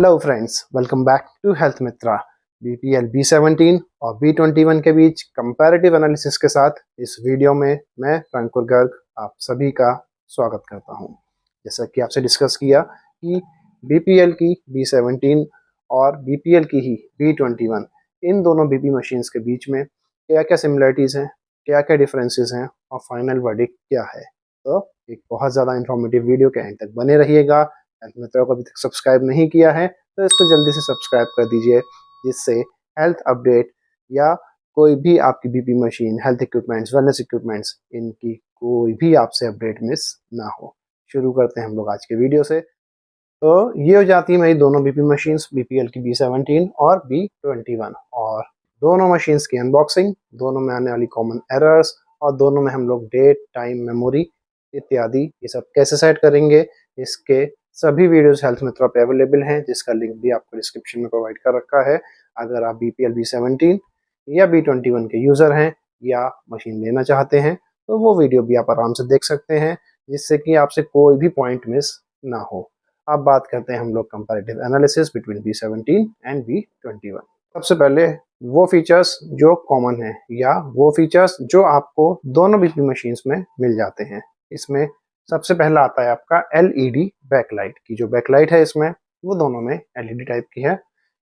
Hello friends, welcome back to health Mitra. BPL B17 और B21 के बीच comparative analysis के साथ इस वीडियो में मैं फ्रैंकुर गर्ग आप सभी का स्वागत करता हूं। जैसा कि आपसे डिस्कस किया कि बीपीएल की B17 और बीपीएल की ही B21 इन दोनों बीपी मशीन्स के बीच में क्या क्या सिमिलरिटीज़ हैं, क्या क्या डिफरेंसेस हैं और फाइनल वर्डिक्ट क्या है। तो एक बहुत ज़्यादा इंफॉर्मेटिव वीडियो के एंड तक बने रहिएगा। हेल्थ मित्रों को अभी तक सब्सक्राइब नहीं किया है तो इसको जल्दी से सब्सक्राइब कर दीजिए, जिससे हेल्थ अपडेट या कोई भी आपकी BP machine, health equipments, wellness equipments, इनकी कोई भी आपसे अपडेट मिस ना हो। शुरू करते हैं हम लोग आज के वीडियो से। तो ये हो जाती है मेरी दोनों बीपी मशीन्स, बीपीएल की B17 और B21, और दोनों मशीन्स की अनबॉक्सिंग, दोनों में आने वाली कॉमन एरर्स और दोनों में हम लोग डेट, टाइम, मेमोरी इत्यादि ये सब कैसे सेट करेंगे, इसके सभी वीडियोस हेल्थ मित्रा पे अवेलेबल हैं, जिसका लिंक भी आपको डिस्क्रिप्शन में प्रोवाइड कर रखा है। अगर आप बीपीएल B17 या B21 के यूज़र हैं या मशीन लेना चाहते हैं तो वो वीडियो भी आप आराम से देख सकते हैं, जिससे कि आपसे कोई भी पॉइंट मिस ना हो। अब बात करते हैं हम लोग comparative analysis between B17 and B21। सबसे पहले वो फीचर्स जो कॉमन हैं या वो फीचर्स जो आपको दोनों बीपी मशीन्स में मिल जाते हैं। इसमें सबसे पहला आता है आपका एलईडी बैकलाइट की जो बैकलाइट है, इसमें वो दोनों में एलईडी टाइप की है।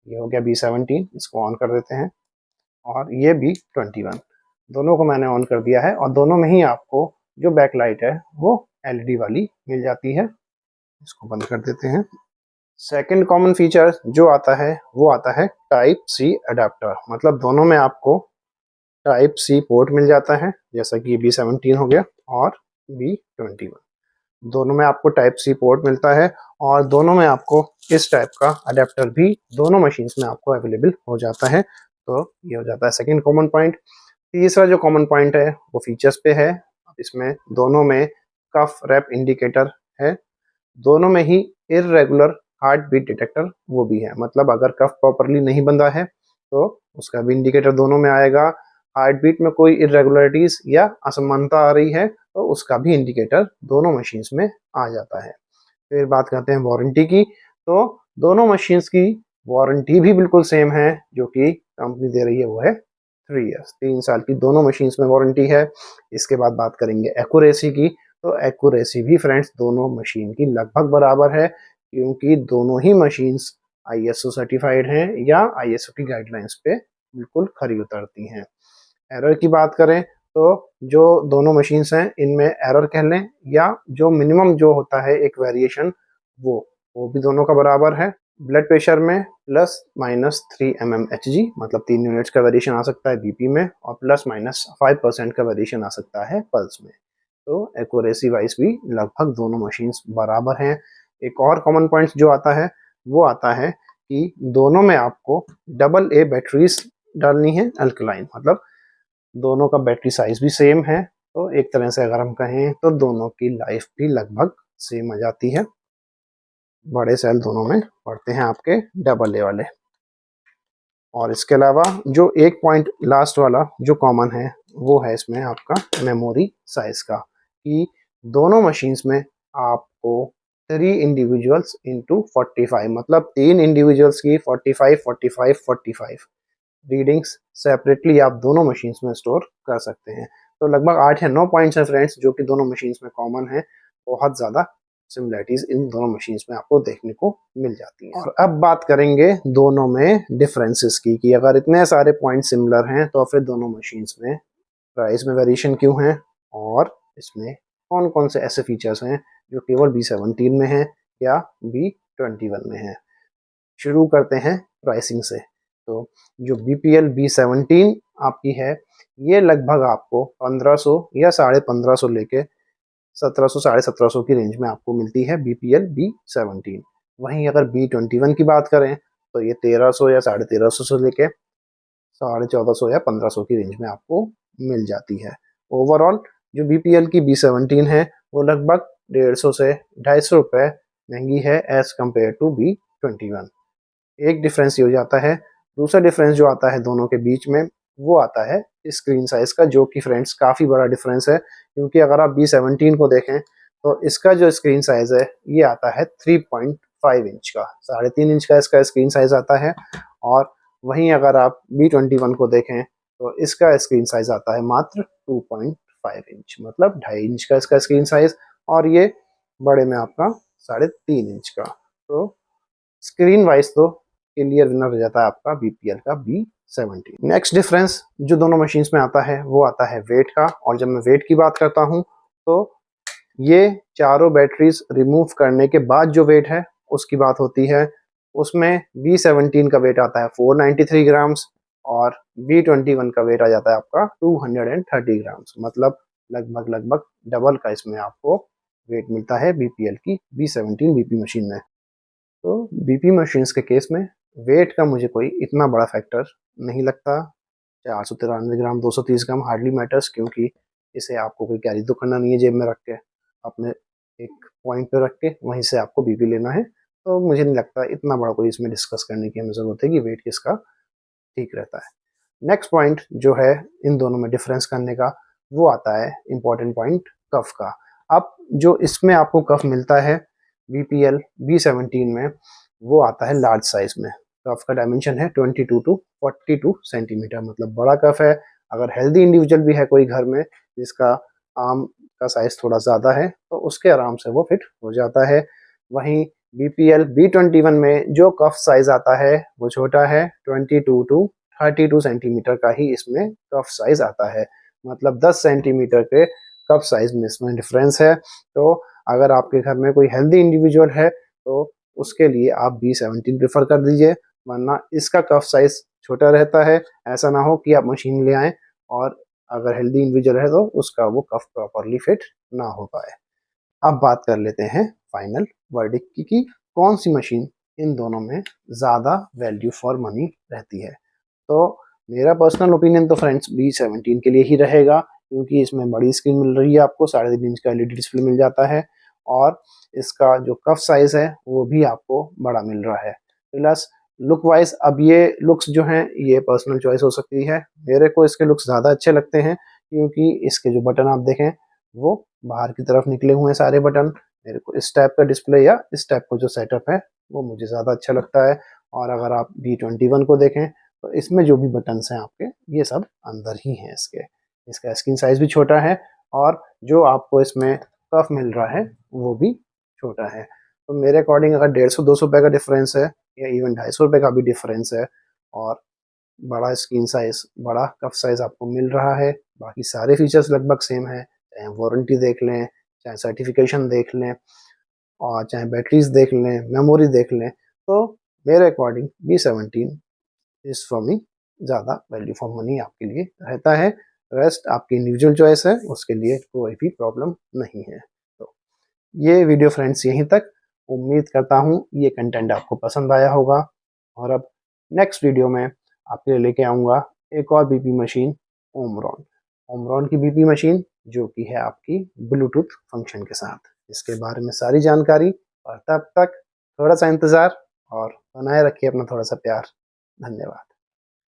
ये हो गया B17, इसको ऑन कर देते हैं, और ये B21, दोनों को मैंने ऑन कर दिया है और दोनों में ही आपको जो बैकलाइट है वो एलईडी वाली मिल जाती है। इसको बंद कर देते हैं। सेकंड कॉमन फीचर जो आता है वो आता है टाइप सी अडेप्टर, मतलब दोनों में आपको टाइप सी पोर्ट मिल जाता है, जैसा कि B17 हो गया और B21, दोनों में आपको टाइप सी पोर्ट मिलता है और दोनों में आपको इस टाइप का अडेप्टर भी दोनों मशीन्स में आपको अवेलेबल हो जाता है। तो ये हो जाता है सेकंड कॉमन पॉइंट। तीसरा जो कॉमन पॉइंट है वो फीचर्स पे है। इसमें दोनों में कफ रैप इंडिकेटर है, दोनों में ही इर्रेगुलर हार्ट बीट डिटेक्टर वो भी है, मतलब अगर कफ प्रॉपरली नहीं बंधा है तो उसका भी इंडिकेटर दोनों में आएगा। हार्ट बीट में कोई इरेगुलरिटीज या असमानता आ रही है तो उसका भी इंडिकेटर दोनों मशीन्स में आ जाता है। फिर बात करते हैं वारंटी की। तो दोनों मशीन्स की वारंटी भी बिल्कुल सेम है, जो कि कंपनी दे रही है वो है 3 ईयर्स, 3 साल की दोनों मशीन्स में वारंटी है। इसके बाद बात करेंगे एक्यूरेसी की। तो एक्यूरेसी भी फ्रेंड्स दोनों मशीन की लगभग बराबर है, क्योंकि दोनों ही मशीन्स ISO सर्टिफाइड हैं या ISO की गाइडलाइंस पे बिल्कुल खरी उतरती हैं। एरर की बात करें तो जो दोनों मशीन्स हैं इनमें एरर कह लें या जो मिनिमम जो होता है एक वेरिएशन, वो भी दोनों का बराबर है। ब्लड प्रेशर में ±3 mmHg, मतलब 3 यूनिट्स का वेरिएशन आ सकता है बीपी में, और ±5% का वेरिएशन आ सकता है पल्स में। तो एक्यूरेसी वाइज भी लगभग दोनों मशीन्स बराबर हैं। एक और कॉमन पॉइंट जो आता है वो आता है कि दोनों में आपको AA बैटरीज डालनी है, अल्कलाइन, मतलब दोनों का बैटरी साइज भी सेम है। तो एक तरह से अगर हम कहें तो दोनों की लाइफ भी लगभग सेम आ जाती है। बड़े सेल दोनों में पड़ते हैं आपके AA वाले। और इसके अलावा जो एक पॉइंट लास्ट वाला जो कॉमन है वो है इसमें आपका मेमोरी साइज का, कि दोनों मशीन्स में आपको 3 इंडिविजुअल्स इंटू 45, मतलब 3 इंडिविजुअल्स की 45 45 45 रीडिंग्स सेपरेटली आप दोनों मशीन्स में स्टोर कर सकते हैं। तो लगभग 8 या 9 पॉइंट्स हैं फ्रेंड्स जो कि दोनों मशीन्स में कॉमन है। बहुत ज़्यादा सिमिलरिटीज इन दोनों मशीन्स में आपको देखने को मिल जाती हैं। और अब बात करेंगे दोनों में डिफरेंसेस की, कि अगर इतने सारे पॉइंट सिमिलर हैं तो फिर दोनों मशीन्स में प्राइस में वेरिएशन क्यों है, और इसमें कौन कौन से ऐसे फीचर्स हैं जो केवल B17 में हैं या B21 में हैं। शुरू करते हैं प्राइसिंग से। तो जो बीपीएल B17 आपकी है ये लगभग आपको 1500 या 1550 लेके 1700 1750 की रेंज में आपको मिलती है बीपीएल B17। वहीं अगर B21 की बात करें तो ये 1300 या 1350 से लेके 1450 या 1500 की रेंज में आपको मिल जाती है। ओवरऑल जो बीपीएल की B17 है वो लगभग 150 से 250 रुपये महंगी है एज कम्पेयर टू B21। एक डिफरेंस ये हो जाता है। दूसरा डिफरेंस जो आता है दोनों के बीच में वो आता है स्क्रीन साइज का, जो कि फ्रेंड्स काफ़ी बड़ा डिफरेंस है, क्योंकि अगर आप B17 को देखें तो इसका जो स्क्रीन साइज है ये आता है इंच का, 3.5 इंच का इसका स्क्रीन साइज आता है। और वहीं अगर आप B21 को देखें तो इसका स्क्रीन साइज आता है मात्र 2.5 इंच, मतलब 2.5 इंच का इसका स्क्रीन साइज, और ये बड़े में आपका 3.5 इंच का। तो स्क्रीन वाइज तो क्लियर विनर हो जाता है आपका BPL का B17। नेक्स्ट डिफरेंस जो दोनों मशीन्स में आता है वो आता है वेट का। और जब मैं वेट की बात करता हूँ तो ये चारों बैटरीज रिमूव करने के बाद जो वेट है उसकी बात होती है। उसमें B17 का वेट आता है 493 ग्राम्स और B21 का वेट आ जाता है आपका 230 ग्राम्स, मतलब लगभग डबल का इसमें आपको वेट मिलता है BPL की B17 BP मशीन में। तो BP मशीन्स के केस में वेट का मुझे कोई इतना बड़ा फैक्टर नहीं लगता। 493 ग्राम 230 ग्राम हार्डली मैटर्स, क्योंकि इसे आपको कोई कैरी तो करना नहीं है जेब में रख के, अपने एक पॉइंट पे रख के वहीं से आपको बीपी लेना है। तो मुझे नहीं लगता इतना बड़ा कोई इसमें डिस्कस करने की हमें ज़रूरत है कि वेट किसका ठीक रहता है। नेक्स्ट पॉइंट जो है इन दोनों में डिफरेंस करने का वो आता है इम्पॉर्टेंट पॉइंट कफ का। अब जो इसमें आपको कफ मिलता है BPL B17 में वो आता है लार्ज साइज में। कफ का डायमेंशन है 22 टू 42 सेंटीमीटर, मतलब बड़ा कफ है। अगर हेल्दी इंडिविजुअल भी है कोई घर में जिसका आर्म का साइज थोड़ा ज़्यादा है तो उसके आराम से वो फिट हो जाता है। वहीं BPL B21 में जो कफ साइज आता है वो छोटा है, 22 टू 32 सेंटीमीटर का ही इसमें कफ साइज आता है, मतलब 10 सेंटीमीटर के कफ साइज में इसमें डिफरेंस है। तो अगर आपके घर में कोई हेल्दी इंडिविजुअल है तो उसके लिए आप B17 प्रेफर कर दीजिए, वरना इसका कफ साइज छोटा रहता है। ऐसा ना हो कि आप मशीन ले आएँ और अगर हेल्दी इंडिविजुअल है तो उसका वो कफ प्रॉपरली फिट ना हो पाए। अब बात कर लेते हैं फाइनल वर्डिक्ट की कि कौन सी मशीन इन दोनों में ज़्यादा वैल्यू फॉर मनी रहती है। तो मेरा पर्सनल ओपिनियन तो फ्रेंड्स B17 के लिए ही रहेगा, क्योंकि इसमें बड़ी स्क्रीन मिल रही है आपको, 3.5 इंच का LED डिस्प्ले मिल जाता है और इसका जो कफ साइज है वो भी आपको बड़ा मिल रहा है। प्लस लुक वाइज, अब ये लुक्स जो हैं ये पर्सनल चॉइस हो सकती है। मेरे को इसके लुक्स ज़्यादा अच्छे लगते हैं क्योंकि इसके जो बटन आप देखें वो बाहर की तरफ निकले हुए हैं सारे बटन। मेरे को इस टाइप का डिस्प्ले या इस टाइप का जो सेटअप है वो मुझे ज़्यादा अच्छा लगता है। और अगर आप B21 को देखें तो इसमें जो भी बटन्स हैं आपके ये सब अंदर ही हैं इसके। इसका स्क्रीन साइज भी छोटा है और जो आपको इसमें कफ मिल रहा है वो भी छोटा है। तो मेरे अकॉर्डिंग अगर 150-200 रुपये का डिफरेंस है या इवन 250 रुपये का भी डिफरेंस है और बड़ा स्क्रीन साइज, बड़ा कफ साइज आपको मिल रहा है, बाकी सारे फीचर्स लगभग सेम है, चाहे वारंटी देख लें, चाहे सर्टिफिकेशन देख लें और चाहे बैटरीज देख लें, मेमोरी देख लें, तो मेरे अकॉर्डिंग B17 इस फॉर मी ज़्यादा वैल्यू फॉर मनी आपके लिए रहता है। रेस्ट आपकी इंडिविजुअल चॉइस है, उसके लिए कोई भी प्रॉब्लम नहीं है। तो ये वीडियो फ्रेंड्स यहीं तक। उम्मीद करता हूँ ये कंटेंट आपको पसंद आया होगा। और अब नेक्स्ट वीडियो में आपके लिए लेके आऊँगा एक और बीपी मशीन, ओमरॉन। ओमरॉन की बीपी मशीन जो कि है आपकी ब्लूटूथ फंक्शन के साथ। इसके बारे में सारी जानकारी, और तब तक थोड़ा सा इंतज़ार और बनाए रखिए अपना थोड़ा सा प्यार। धन्यवाद।